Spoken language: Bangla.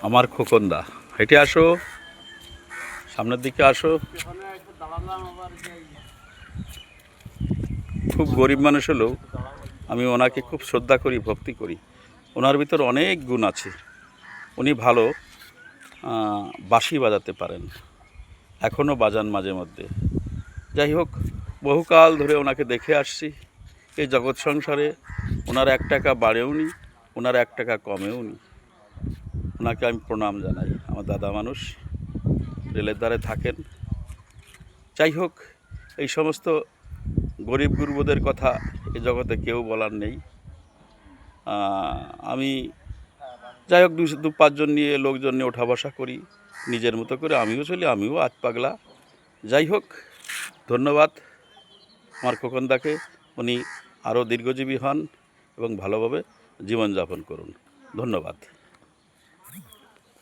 আমার খোকনদা, হেঁটে আসো, সামনের দিকে আসো। খুব গরিব মানুষ হলেও আমি ওনাকে খুব শ্রদ্ধা করি, ভক্তি করি। ওনার ভিতর অনেক গুণ আছে। উনি ভালো বাঁশি বাজাতে পারেন, এখনও বাজান মাঝে মধ্যে। যাই হোক, বহুকাল ধরে ওনাকে দেখে আসছি। এই জগৎ সংসারে ওনার 1 টাকা বাড়েও নি, ওনার 1 টাকা কমেও নি। ওনাকে আমি প্রণাম জানাই। আমার দাদা মানুষ, রেলের ধারে থাকেন। যাই হোক, এই সমস্ত গরিব গুরুদের কথা এ জগতে কেউ বলার নেই। আমি যাই হোক 2-5 জন নিয়ে, লোকজন নিয়ে ওঠা বসা করি, নিজের মতো করে আমিও চলি, আমিও আধ পাগলা। যাই হোক, ধন্যবাদ আমার খোকনদাকে। উনি আরও দীর্ঘজীবী হন এবং ভালোভাবে জীবনযাপন করুন। ধন্যবাদ।